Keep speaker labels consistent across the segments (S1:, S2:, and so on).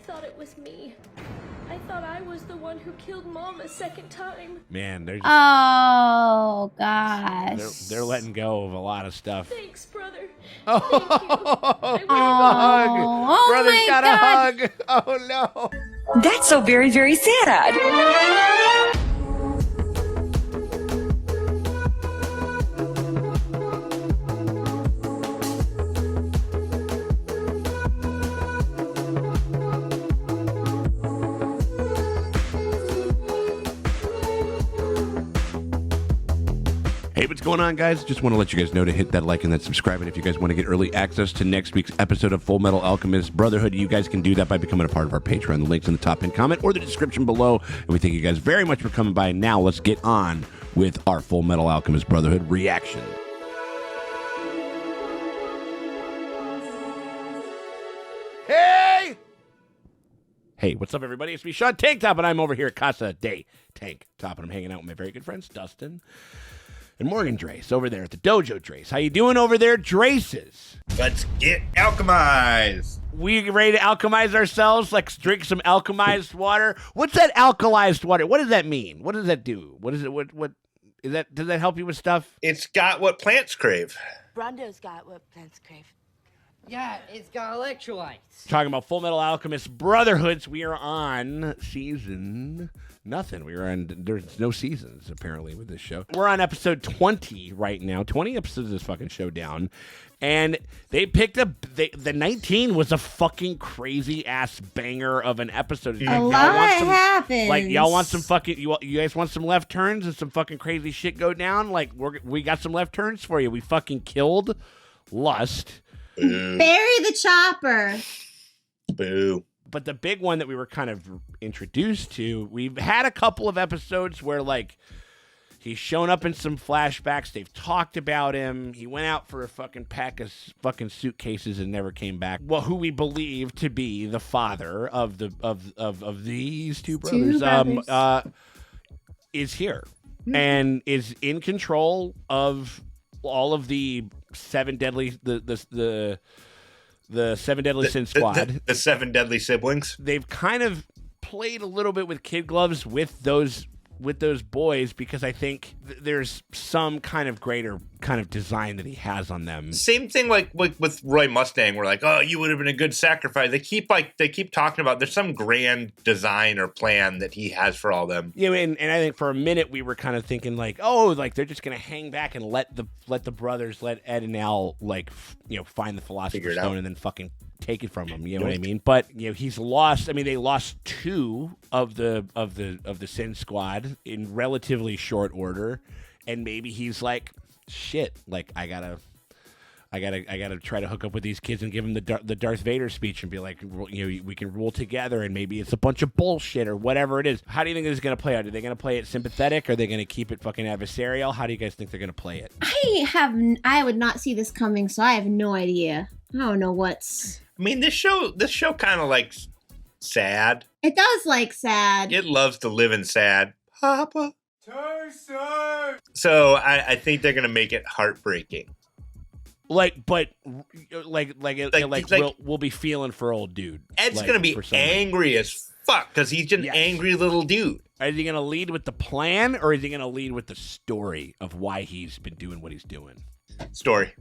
S1: thought it was me. I thought I was the one who killed Mom a second time.
S2: Man, they're just,
S3: Oh, gosh.
S2: they're letting go of a lot of stuff.
S1: Thanks, brother.
S2: Oh,
S1: Thank you.
S3: Oh,
S2: Brother's
S3: my
S2: got
S3: God.
S2: a hug. Oh, no.
S4: That's so very, very sad.
S2: Hey, what's going on, guys? Just want to let you guys know to hit that like and that subscribe. And if you guys want to get early access to next week's episode of Full Metal Alchemist Brotherhood, you guys can do that by becoming a part of our Patreon. The link's in the top pinned comment or the description below. And we thank you guys very much for coming by. Now, let's get on with our Full Metal Alchemist Brotherhood reaction. Hey! Hey, what's up, everybody? It's me, Sean Tank Top, and I'm over here at Casa de Tank Top, and I'm hanging out with my very good friends, Dustin and Morgan Drace over there at the Dojo Drace. How you doing over there, Draces?
S5: Let's get alchemized.
S2: We ready to alchemize ourselves? Like drink some alchemized water? What's that alkalized water? What does that mean? What does that do? What is it? What is that? Does that help you with stuff?
S5: It's got what plants crave.
S6: Brondo's got what plants crave.
S7: Yeah, it's got electrolytes.
S2: Talking about Full Metal Alchemist Brotherhoods, we are on season nothing. There's no seasons, apparently, with this show. We're on episode 20 right now. 20 episodes of this fucking show down. And they picked up, the 19 was a fucking crazy-ass banger of an episode.
S3: A lot happens.
S2: Like, y'all want some fucking, you guys want some left turns and some fucking crazy shit go down? Like, we got some left turns for you. We fucking killed Lust.
S3: Bury the chopper.
S5: Boo.
S2: But the big one that we were kind of introduced to, we've had a couple of episodes where, like, he's shown up in some flashbacks. They've talked about him. He went out for a fucking pack of fucking suitcases and never came back. Well, who we believe to be the father of these two brothers, is here and is in control of all of the seven deadly the seven deadly sin squad.
S5: The seven deadly siblings.
S2: They've kind of played a little bit with kid gloves with those boys because I think there's some kind of greater kind of design that he has on them.
S5: Same thing like with Roy Mustang. We're like, oh, you would have been a good sacrifice. They keep talking about there's some grand design or plan that he has for all them.
S2: Yeah, and I think for a minute we were kind of thinking like, oh, like they're just gonna hang back and let the brothers, let Ed and Al find the Philosopher's Stone and then fucking take it from him. You know what I mean? But he's lost. I mean, they lost two of the Sin Squad in relatively short order, and maybe he's like, shit, like I gotta try to hook up with these kids and give them the Darth Vader speech and be like, we can rule together, and maybe it's a bunch of bullshit or whatever it is. How do you think this is gonna play out? Are they gonna play it sympathetic? Or are they gonna keep it fucking adversarial? How do you guys think they're gonna play it?
S3: I would not see this coming, so I have no idea. I don't know what's.
S5: I mean, this show kind of like sad.
S3: It does like sad.
S5: It loves to live in sad. Papa. So I think they're gonna make it heartbreaking.
S2: We'll be feeling for old dude.
S5: Ed's gonna be angry as fuck because he's just an angry little dude.
S2: Is he gonna lead with the plan, or is he gonna lead with the story of why he's been doing what he's doing?
S5: Story.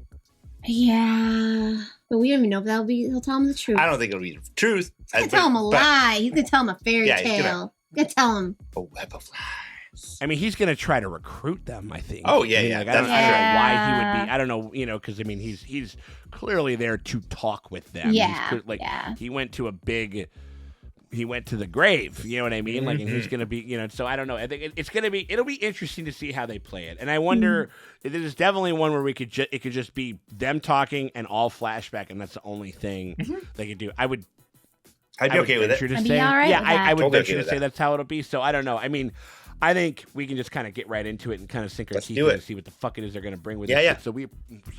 S3: Yeah, but we don't even know if he'll tell him the truth.
S5: I don't think it'll be the truth.
S3: He's gonna tell him a lie. He's gonna tell him a fairy tale. He's gonna tell him
S5: a web of lies.
S2: I mean, he's gonna try to recruit them, I think.
S5: Oh yeah,
S2: I don't know why he would be. I don't know, because I mean, he's clearly there to talk with them.
S3: Yeah,
S2: he went to he went to the grave, you know what I mean? Like, and he's going to be, so I don't know. I think it'll be interesting to see how they play it. And I wonder, this is definitely one where it could just be them talking and all flashback, and that's the only thing they could do. I'd be
S5: okay with it.
S3: I'd be all right.
S2: Yeah, I would
S5: totally
S2: venture to say that's how it'll be. So I don't know. I mean, I think we can just kind of get right into it and kind of sink our
S5: Let's
S2: teeth
S5: do
S2: in
S5: it.
S2: and see what the fuck it is they're going to bring with
S5: Yeah,
S2: it.
S5: yeah.
S2: So we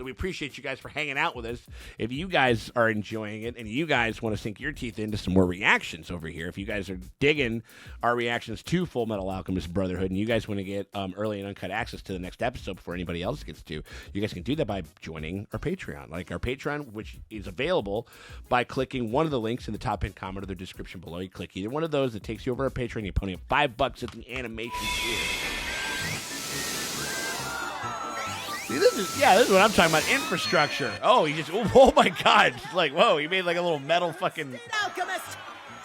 S2: appreciate you guys for hanging out with us. If you guys are enjoying it and you guys want to sink your teeth into some more reactions over here, if you guys are digging our reactions to Full Metal Alchemist Brotherhood and you guys want to get early and uncut access to the next episode before anybody else gets to, you guys can do that by joining our Patreon. Like our Patreon, which is available by clicking one of the links in the top pinned comment or the description below. You click either one of those, it takes you over to Patreon. You pony up $5 at the animation tier. See, this is what I'm talking about. Infrastructure. Oh, oh my God. It's like, whoa, he made like a little metal fucking.
S8: Alchemist!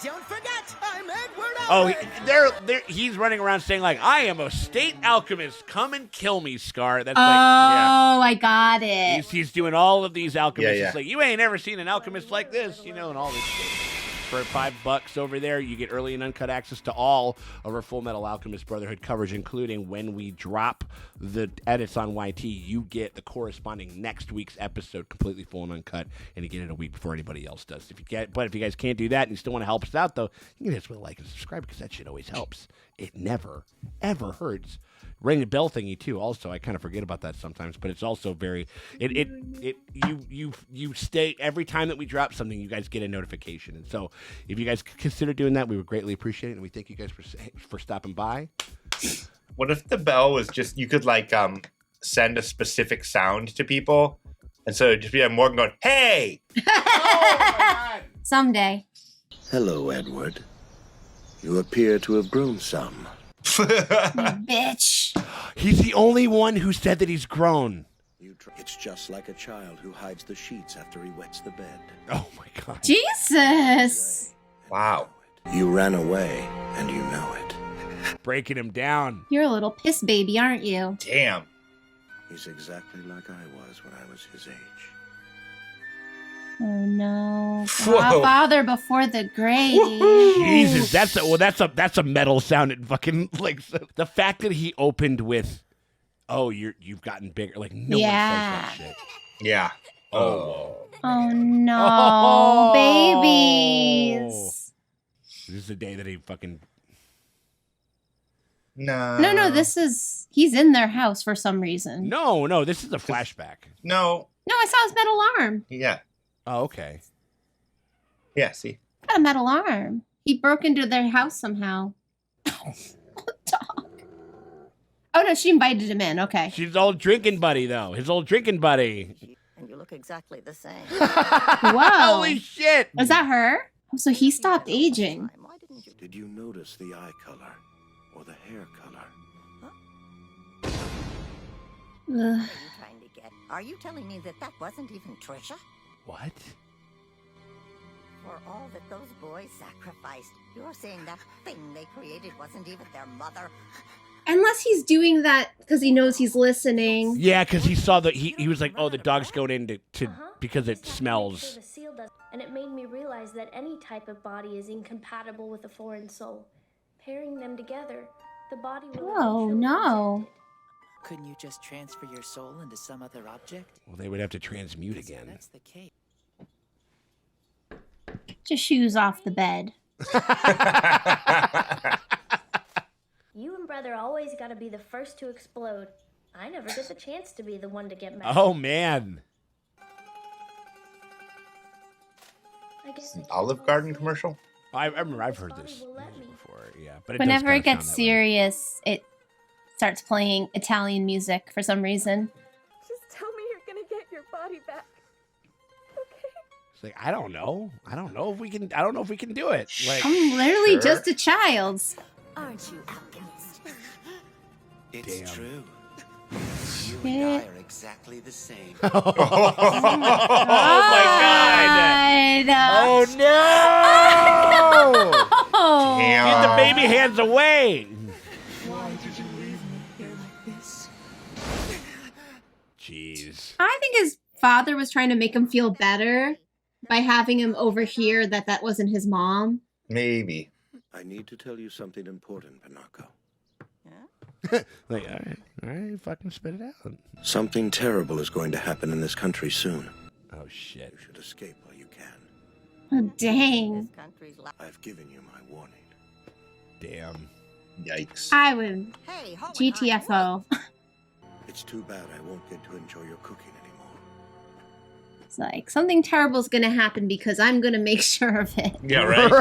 S8: Don't forget, I'm Edward
S2: Oh, he's running around saying like, I am a state alchemist. Come and kill me, Scar. That's
S3: I got it.
S2: He's doing all of these alchemists.
S5: Yeah.
S2: It's like, you ain't ever seen an alchemist like this, and all this shit. For $5 over there, you get early and uncut access to all of our Full Metal Alchemist Brotherhood coverage, including when we drop the edits on YT, you get the corresponding next week's episode completely full and uncut, and you get it a week before anybody else does. If you guys can't do that and you still want to help us out, though, you can hit us with a like and subscribe because that shit always helps. It never, ever hurts. Ring the bell thingy too. Also, I kind of forget about that sometimes, but it's also very. You stay every time that we drop something, you guys get a notification, and so if you guys consider doing that, we would greatly appreciate it, and we thank you guys for stopping by.
S5: What if the bell was just you could like send a specific sound to people, and so it'd just be like Morgan going, "Hey!"
S2: Oh my God!
S3: Someday.
S9: Hello, Edward. You appear to have grown some.
S3: Bitch.
S2: He's the only one who said that he's grown.
S9: It's just like a child who hides the sheets after he wets the bed.
S2: Oh my God.
S3: Jesus.
S5: Wow.
S9: You ran away, and you know it.
S2: Breaking him down.
S3: You're a little piss baby, aren't you?
S5: Damn.
S9: He's exactly like I was when I was his age.
S3: Oh no.
S5: Whoa.
S3: Father before the grave.
S2: Jesus, that's a metal sounding fucking like the fact that he opened with, "Oh, you've gotten bigger." Like no one says that shit.
S5: Yeah. Oh.
S3: Oh no,
S2: Oh.
S3: babies.
S2: This is the day that he fucking.
S5: No.
S3: No, he's in their house for some reason.
S2: No, this is a flashback.
S5: No.
S3: No, I saw his metal arm.
S5: Yeah.
S2: Oh, okay.
S5: Yeah. See.
S3: Got a metal arm. He broke into their house somehow. Dog. Oh no, she invited him in. Okay.
S2: She's old drinking buddy though. His old drinking buddy.
S6: And you look exactly the same.
S3: Whoa.
S2: Holy shit!
S3: Is that her? Oh, so he stopped aging.
S6: Why didn't you?
S9: Did you notice the eye color or the hair color?
S3: Ugh.
S6: What are you trying to get? Are you telling me that wasn't even Trisha?
S2: What?
S6: For all that those boys sacrificed, you're saying that thing they created wasn't even their mother?
S3: Unless he's doing that because he knows he's listening.
S2: Yeah, because he saw that he was like, "Oh, the dog's going in to because it smells."
S1: And it made me realize that any type of body is incompatible with a foreign soul. Pairing them together, the body will
S3: Oh,
S1: eventually
S3: no.
S1: reject it.
S8: Couldn't you just transfer your soul into some other object?
S2: Well, they would have to transmute again.
S8: That's the case.
S3: Just shoes off the bed.
S1: You and brother always gotta be the first to explode. I never get the chance to be the one to get mad.
S2: Oh man.
S1: I guess
S5: An Olive Garden commercial?
S2: I remember I've heard this before. Yeah, but
S3: Whenever
S2: does
S3: it
S2: kinda
S3: gets
S2: sound that way.
S3: serious, it starts playing Italian music for some reason.
S10: Just tell me you're gonna get your body back. Okay?
S2: It's like I don't know if we can. I don't know if we can do it. Like
S3: I'm literally
S5: Sure.
S3: just a child.
S10: Aren't you, alchemist?
S9: It's
S2: Damn.
S9: true. You
S3: Shit.
S9: and I are exactly the same.
S2: oh my god! Oh no!
S3: Oh.
S5: Damn.
S2: Get the baby hands away!
S8: Why did you leave me here like this?
S2: Jeez.
S3: I think his father was trying to make him feel better by having him overhear that wasn't his mom.
S5: Maybe.
S9: I need to tell you something important, Pinocchio.
S2: Like, all right, fucking spit it out.
S9: Something terrible is going to happen in this country soon.
S2: Oh shit.
S9: You should escape while you can.
S3: Oh, dang.
S6: This country's
S9: I've given you my warning.
S2: Damn.
S5: Yikes.
S3: I would
S6: Hey,
S3: GTFO.
S9: It's too bad I won't get to enjoy your cooking anymore.
S3: It's like something terrible's gonna happen because I'm gonna make sure of it.
S5: Yeah, right.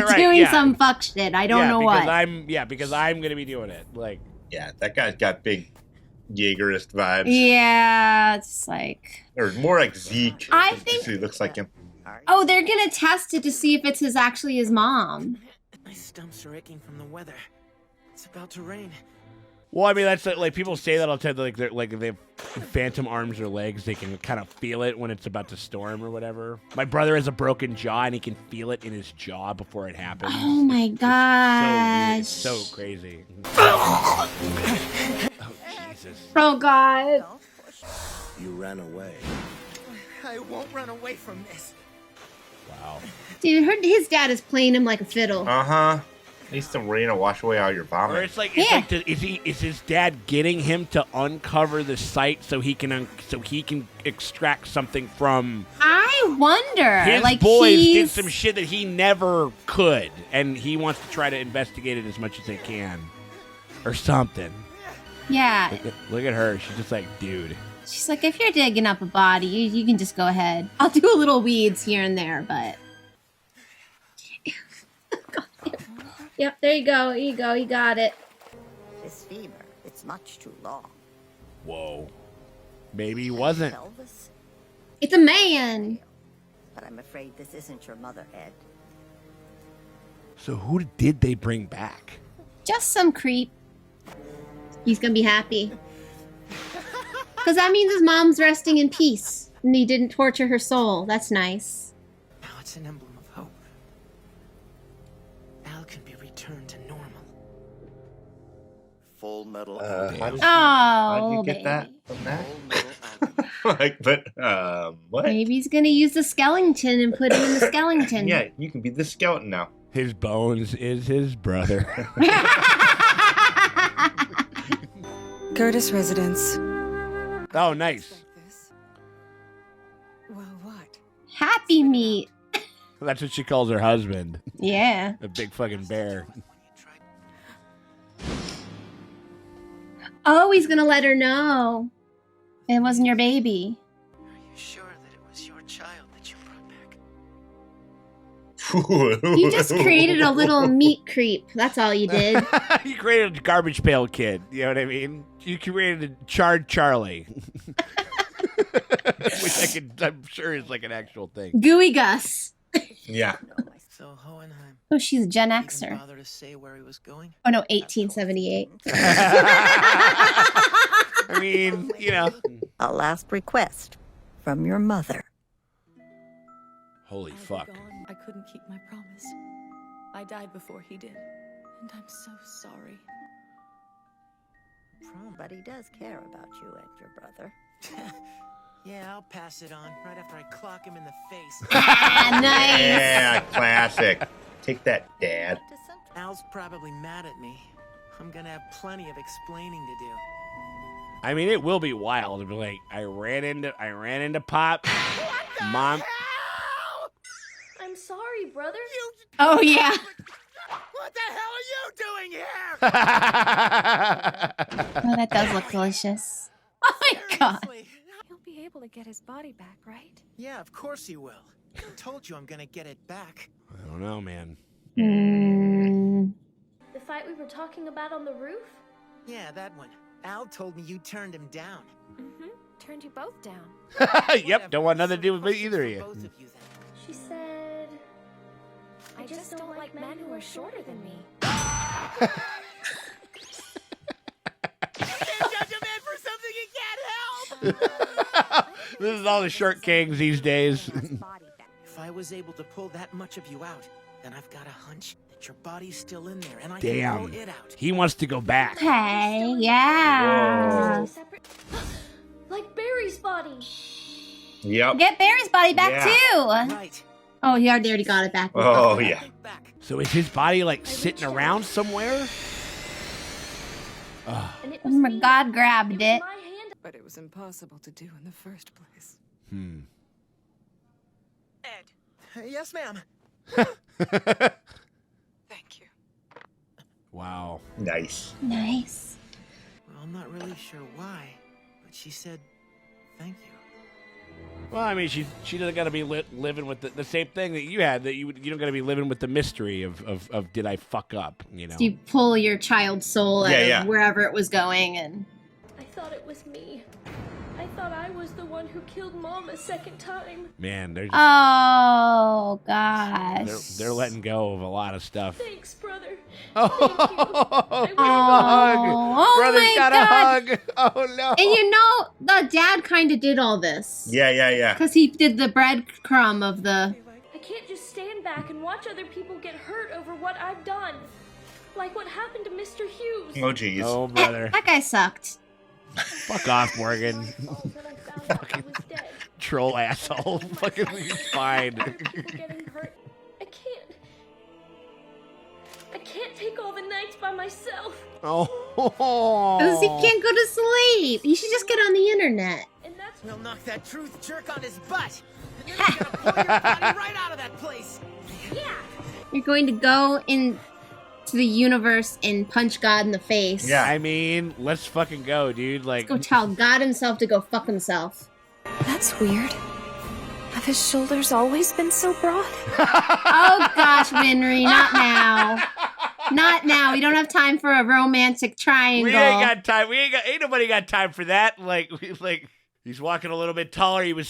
S3: I'm doing some fuck shit. I don't know
S2: because
S3: what.
S2: because I'm gonna be doing it. Like,
S5: Yeah, that guy's got big Jaegerist vibes.
S3: Yeah, it's like.
S5: Or more like Zeke.
S3: I think.
S5: He looks like him.
S3: Oh, they're gonna test it to see if it's actually his mom.
S7: My stumps are aching from the weather. It's about to rain.
S2: well, I mean, that's like people say that all the time. Like, they're like if they have phantom arms or legs, they can kind of feel it when it's about to storm or whatever. My brother has a broken jaw, and he can feel it in his jaw before it happens.
S3: Oh my gosh!
S2: It's so crazy. Oh Jesus!
S3: Oh God!
S9: You ran away.
S7: I won't run away from this.
S2: Wow.
S3: Dude, his dad is playing him like a fiddle.
S5: At least the rain will wash away all your vomit.
S2: Or it's like is his dad getting him to uncover the site so he can extract something from?
S3: I wonder.
S2: His
S3: like
S2: boys did
S3: he's...
S2: some shit that he never could, and he wants to try to investigate it as much as they can, or something.
S3: Yeah.
S2: Look at her. She's just like, dude.
S3: She's like, if you're digging up a body, you can just go ahead. I'll do a little weeds here and there, but. Yep, there you go. Here you go. You got it.
S6: This fever, it's much too long.
S2: Whoa. Maybe he wasn't.
S6: Elvis?
S3: It's a man.
S6: But I'm afraid this isn't your mother, Ed.
S2: So who did they bring back?
S3: Just some creep. He's gonna be happy. Because that means his mom's resting in peace. And he didn't torture her soul. That's nice.
S7: Now it's an emblem of hope. Al can be returned to normal.
S9: Full metal.
S5: How did you get that from that? What?
S3: Maybe he's gonna use the skeleton and put him in the skeleton.
S5: Yeah, you can be the skeleton now.
S2: His bones is his brother.
S4: Curtis residence.
S2: Oh, nice.
S4: Well, what?
S3: Happy meat.
S2: That's what she calls her husband.
S3: Yeah.
S2: A big fucking bear.
S3: Oh, he's gonna let her know. It wasn't your baby.
S7: Are you sure that it was your child that you brought back?
S3: You just created a little meat creep. That's all you did.
S2: You created a garbage pail kid. You know what I mean? You created a charred Charlie. Which I'm sure is like an actual thing.
S3: Gooey Gus.
S5: Yeah.
S7: So Hohenheim.
S3: Oh, she's a Gen
S7: Didn't
S3: Xer.
S7: bother to say where he was going?
S3: Oh no, 1878.
S2: I mean, you know.
S6: A last request from your mother.
S2: Holy fuck.
S10: I couldn't keep my promise. I died before he did, and I'm so sorry.
S6: But he does care about you and your brother.
S7: Yeah, I'll pass it on right after I clock him in the face.
S3: Nice.
S5: Yeah, classic. Take that, Dad.
S7: Al's probably mad at me. I'm gonna have plenty of explaining to do.
S2: I mean, it will be wild to be like, I ran into Pop. Mom.
S1: I'm sorry, brother.
S3: Oh yeah.
S7: What the hell are you doing here?
S3: Oh, that does look delicious. Oh my god.
S10: He'll be able to get his body back, right?
S7: Yeah, of course he will. I told you I'm gonna get it back.
S2: I don't know, man.
S1: The fight we were talking about on the roof?
S7: Yeah, that one. Al told me you turned him down.
S10: Mm-hmm. Turned you both down.
S2: Yep, don't want nothing to do with either of you.
S7: Both of you then.
S1: She said...
S10: I just don't like men who are shorter than me.
S2: This is all the short kings these days.
S7: If I was able to pull that much of you out, then I've got a hunch that your body's still in there, and I can
S2: Damn.
S7: pull it out.
S2: He wants to go back.
S3: Okay, yeah.
S1: Like Barry's body.
S5: Yep.
S3: Get Barry's body back
S5: Yeah.
S3: too.
S7: Right.
S3: Oh, he already got it back.
S5: Oh, yeah.
S2: So is his body like sitting around somewhere?
S1: And it
S3: Oh
S1: was
S3: my
S1: me.
S3: god, grabbed
S1: was
S3: it.
S1: my hand.
S10: But it was impossible to do in the first place.
S7: Ed. Yes, ma'am.
S10: Thank you.
S2: Wow.
S5: Nice.
S3: Nice.
S7: Well, I'm not really sure why, but she said thank you.
S2: Well, I mean, she doesn't got to be living with the same thing that you had. That you don't got to be living with the mystery of did I fuck up? You know.
S3: So you pull your child's soul out of wherever it was going, and
S1: I thought it was me. I thought I was the one who killed Mom a second time.
S2: Man, they're
S3: oh gosh,
S2: they're letting go of a lot of stuff.
S1: Thanks, brother.
S2: Oh,
S1: Thank you.
S2: Brother's got a hug. Oh no!
S3: And you know, the dad kind of did all this.
S5: Yeah.
S3: Because he did the breadcrumb of the.
S1: I can't just stand back and watch other people get hurt over what I've done. Like what happened to Mr. Hughes.
S5: Oh, jeez.
S2: Oh, brother.
S3: That guy sucked.
S2: Fuck off, Morgan. Fucking troll asshole. Fucking fine.
S1: I can't take all the nights by myself.
S2: Oh.
S3: Because he can't go to sleep. You should just get on the internet.
S1: And that's
S7: We'll knock that truth jerk on his butt. And then he's gonna pull your body right out of that place.
S1: yeah.
S3: You're going to go into the universe and punch God in the face.
S5: Yeah.
S2: I mean, let's fucking go, dude. Like,
S3: Go tell God himself to go fuck himself.
S10: That's weird. Have his shoulders always been so broad?
S3: Oh gosh, Winry, not now. Not now. We don't have time for a romantic triangle.
S2: we ain't got time. Ain't nobody got time for that. Like he's walking a little bit taller. He was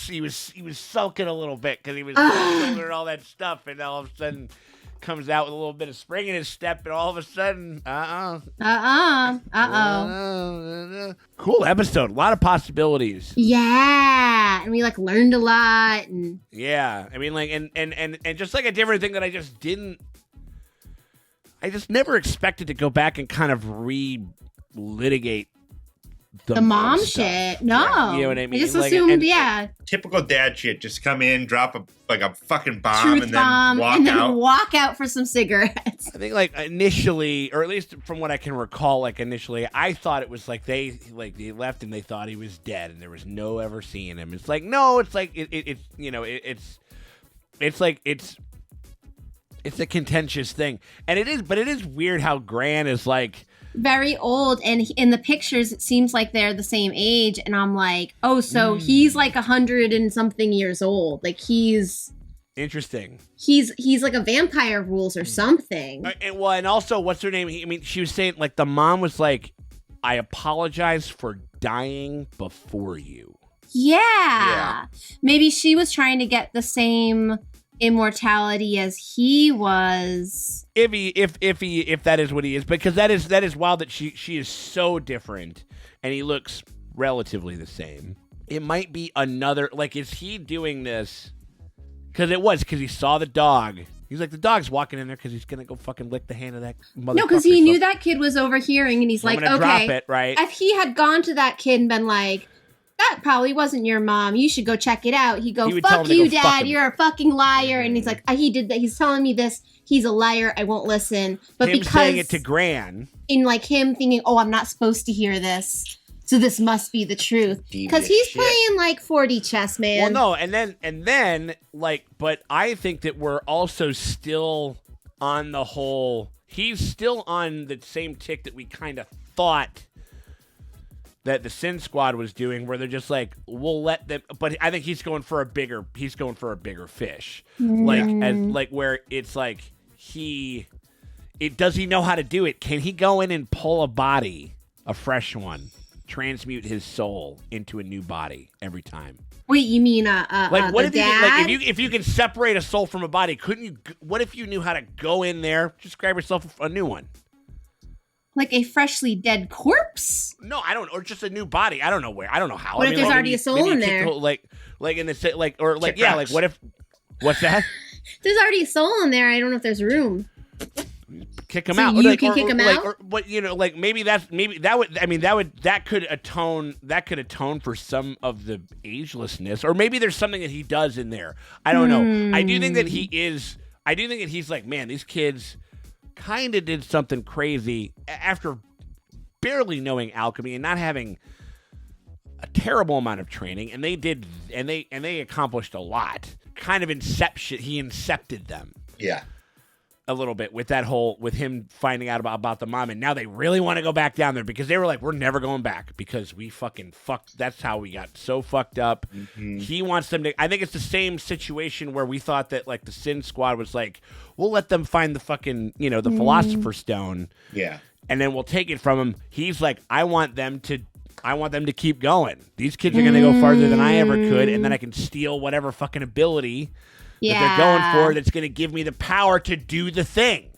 S2: sulking a little bit because he was shoulder and all that stuff, and all of a sudden comes out with a little bit of spring in his step, and all of a sudden, cool episode. A lot of possibilities.
S3: Yeah, and we learned a lot, and
S2: Yeah, I mean, and just like a different thing that I just never expected to go back and kind of re-litigate the
S3: mom
S2: stuff.
S3: shit. No,
S2: You know what I mean?
S3: I just
S2: Like,
S3: assumed,
S2: and-
S5: Typical dad shit. Just come in, drop a fucking bomb,
S3: truth
S5: and then
S3: bomb,
S5: walk
S3: and then
S5: out.
S3: walk out for some cigarettes.
S2: I think initially, or at least from what I can recall, initially, I thought it was they left and they thought he was dead and there was no ever seeing him. It's no, it's it's a contentious thing, and it is, but it is weird how Gran is
S3: very old, and in the pictures it seems like they're the same age, and I'm like, oh, so he's 100 and something years old. He's
S2: interesting.
S3: He's like a vampire rules or something.
S2: And also, what's her name? She was saying the mom was I apologize for dying before you.
S3: Yeah. Maybe she was trying to get the same immortality as he was.
S2: If that is what he is, because that is wild that she is so different and he looks relatively the same. It might be another, is he doing this because he saw the dog. He's the dog's walking in there because he's gonna go fucking lick the hand of that motherfucker.
S3: No, because he knew that kid was overhearing, and he's
S2: I'm gonna
S3: okay,
S2: drop it, right?
S3: If he had gone to that kid and been that probably wasn't your mom, you should go check it out, he'd go, fuck you, Dad, you're a fucking liar. And he's he did that, he's telling me this, he's a liar, I won't listen. But
S2: him
S3: because
S2: saying it to Gran,
S3: in him thinking, oh, I'm not supposed to hear this, so this must be the truth, because he's playing 4D chess, man.
S2: well, no, and then but I think that we're also still on the whole, he's still on the same tick that we kind of thought that the Sin Squad was doing, where they're just we'll let them, but I think he's going for a bigger fish. Where it's does he know how to do it? Can he go in and pull a body, a fresh one, transmute his soul into a new body every time?
S3: Wait, you mean
S2: what if
S3: dad?
S2: if you can separate a soul from a body, couldn't you? What if you knew how to go in there, just grab yourself a new one?
S3: A freshly dead corpse?
S2: No, I don't. Or just a new body. I don't know where. I don't know how.
S3: What if there's already a soul in there?
S2: What if? What's that?
S3: There's already a soul in there. I don't know if there's room.
S2: Kick him
S3: so
S2: out.
S3: You can kick him out.
S2: That could atone for some of the agelessness, or maybe there's something that he does in there. I don't know. I do think that he's man, these kids kind of did something crazy after barely knowing alchemy and not having a terrible amount of training, and they accomplished a lot. Kind of he incepted them.
S5: Yeah.
S2: a little bit with that whole, with him finding out about the mom, and now they really want to go back down there because they were like, we're never going back because we fucking fucked. That's how we got so fucked up. Mm-hmm. He wants them to. I think it's the same situation where we thought that like the Sin Squad was like, we'll let them find the fucking, you know, the Philosopher's Stone.
S5: Yeah.
S2: And then we'll take it from him. He's like, I want them to keep going. These kids are going to go farther than I ever could, and then I can steal whatever fucking ability that they're going for that's going to give me the power to do the thing.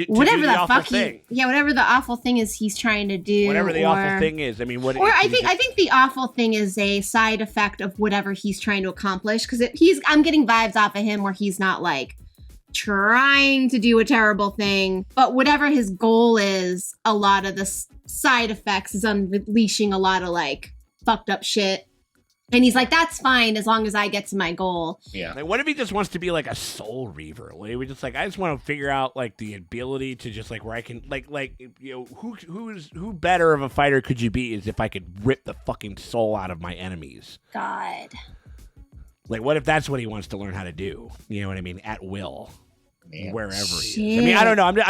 S3: Whatever the fuck thing. Whatever the awful thing is he's trying to do.
S2: Whatever the awful thing is. I mean, what?
S3: Or I think the awful thing is a side effect of whatever he's trying to accomplish. Because I'm getting vibes off of him where he's not like trying to do a terrible thing, but whatever his goal is, a lot of the side effects is unleashing a lot of like fucked up shit. And he's like, that's fine as long as I get to my goal.
S2: Yeah. Like, what if he just wants to be like a soul reaver? Like, we just like, I just want to figure out like the ability to just like where I can like you know, who better of a fighter could you be is if I could rip the fucking soul out of my enemies.
S3: God.
S2: Like, what if that's what he wants to learn how to do? You know what I mean? At will. Man. Wherever
S3: Shit.
S2: he is. I mean, I don't know.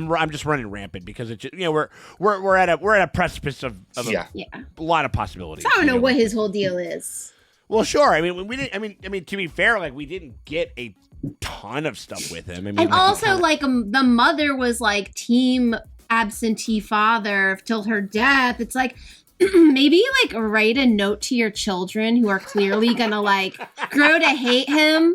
S2: I'm just running rampant because it's just, you know, we're at a precipice of a lot of possibilities.
S3: So I don't know what his whole deal is.
S2: Well, sure. I mean, we didn't. I mean, to be fair, like we didn't get a ton of stuff with him. I mean,
S3: and also the mother was like team absentee father till her death. It's like, maybe like write a note to your children who are clearly gonna like grow to hate him.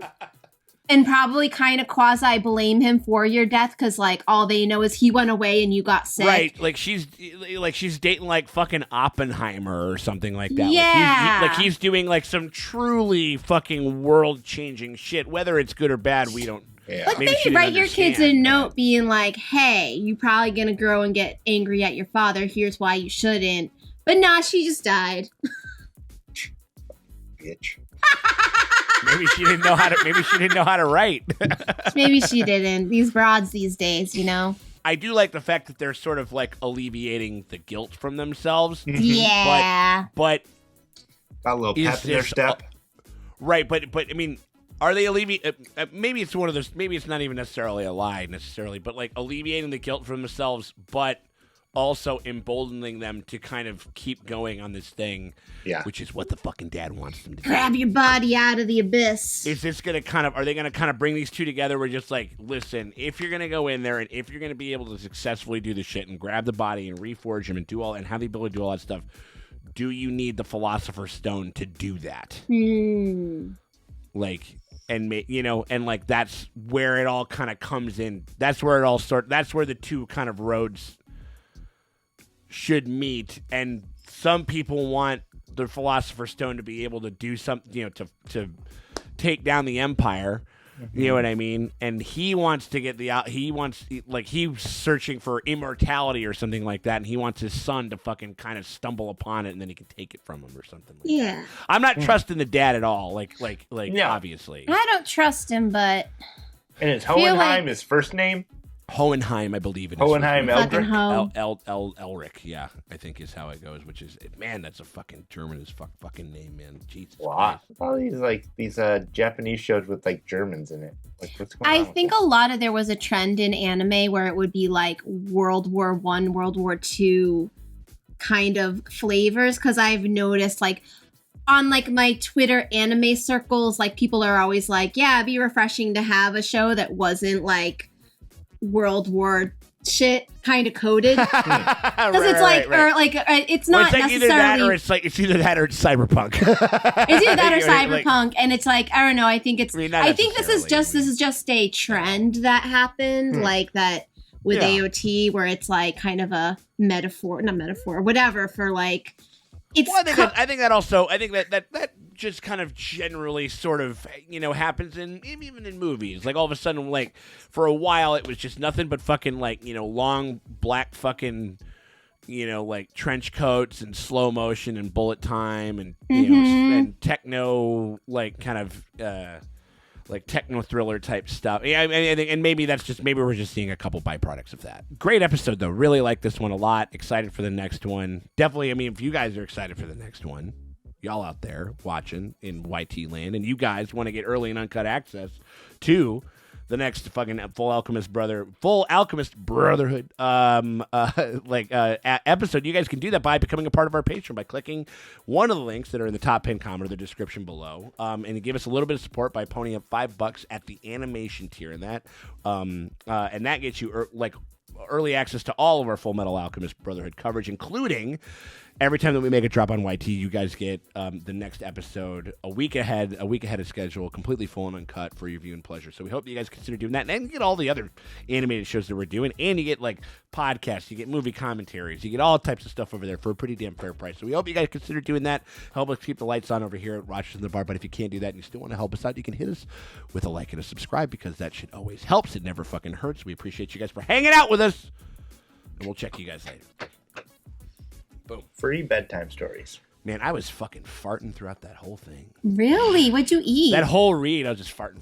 S3: And probably kind of quasi blame him for your death because like all they know is he went away and you got sick.
S2: Right, like she's dating like fucking Oppenheimer or something like that.
S3: Yeah,
S2: he's doing like some truly fucking world changing shit. Whether it's good or bad, we don't.
S3: Yeah. Like maybe write your kids a note being like, "Hey, you're probably gonna grow and get angry at your father. Here's why you shouldn't." But nah, she just died.
S5: Bitch.
S2: Maybe she didn't know how to write.
S3: Maybe she didn't. These broads these days, you know.
S2: I do like the fact that they're sort of like alleviating the guilt from themselves.
S3: Yeah.
S2: But
S5: got a little pep in their step.
S2: Right, but I mean, are they alleviating? Maybe it's one of those. Maybe it's not even necessarily a lie necessarily, but like alleviating the guilt from themselves, but also emboldening them to kind of keep going on this thing, which is what the fucking dad wants them to do.
S3: Grab your body out of the abyss.
S2: Is this going to are they going to kind of bring these two together where just like, listen, if you're going to go in there and if you're going to be able to successfully do the shit and grab the body and reforge him and do all, and have the ability to do all that stuff, do you need the Philosopher's Stone to do that? Like, and you know, and like that's where it all kind of comes in. That's where it all that's where the two kind of roads should meet, and some people want the Philosopher's Stone to be able to do something, you know, to take down the Empire. You know what I mean? And he wants to get he's searching for immortality or something like that, and he wants his son to fucking kind of stumble upon it, and then he can take it from him or something. Like that. I'm not trusting the dad at all. Like obviously,
S3: I don't trust him, but.
S5: And is Hohenheim his first name?
S2: Hohenheim, I believe it is.
S5: Hohenheim
S3: Eldrick?
S2: Elric, yeah, I think is how it goes, which is, man, that's a fucking German as fucking name, man. Jesus Christ.
S5: All these Japanese shows with like Germans in it. Like, what's going on?
S3: I think there was a trend in anime where it would be like World War I, World War II kind of flavors, because I've noticed like on like my Twitter anime circles, like people are always like, yeah, it'd be refreshing to have a show that wasn't like World War shit kind of coded, because it's like or like it's not
S2: it's like
S3: necessarily
S2: either that or it's either that or it's cyberpunk.
S3: It's either that or cyberpunk, and it's like I don't know. I think it's.
S2: I
S3: think this is just a trend that happened, like that with AOT, where it's like kind of a whatever for like. It's.
S2: Well, I think that just kind of generally sort of, you know, happens even in movies. Like all of a sudden, like for a while it was just nothing but fucking like, you know, long black fucking, you know, like trench coats and slow motion and bullet time and you know, and techno like kind of like techno thriller type stuff. Yeah, I think, and maybe we're just seeing a couple byproducts of that. Great episode though. Really like this one a lot. Excited for the next one. Definitely. I mean, if you guys are excited for the next one, y'all out there watching in YT land, and you guys want to get early and uncut access to the next fucking Full Alchemist Brotherhood episode, you guys can do that by becoming a part of our Patreon by clicking one of the links that are in the top pinned comment or the description below, and you give us a little bit of support by ponying up $5 at the animation tier, and that gets you early access to all of our Full Metal Alchemist Brotherhood coverage, including every time that we make a drop on YT, you guys get the next episode a week ahead of schedule, completely full and uncut for your viewing pleasure. So we hope you guys consider doing that, and you get all the other animated shows that we're doing, and you get like podcasts, you get movie commentaries, you get all types of stuff over there for a pretty damn fair price. So we hope you guys consider doing that. Help us keep the lights on over here at Rochester in the Bar. But if you can't do that and you still want to help us out, you can hit us with a like and a subscribe, because that shit always helps. It never fucking hurts. We appreciate you guys for hanging out with us, and we'll check you guys later. Boom.
S5: Free bedtime stories.
S2: Man, I was fucking farting throughout that whole thing.
S3: Really? What'd you eat?
S2: That whole read, I was just farting.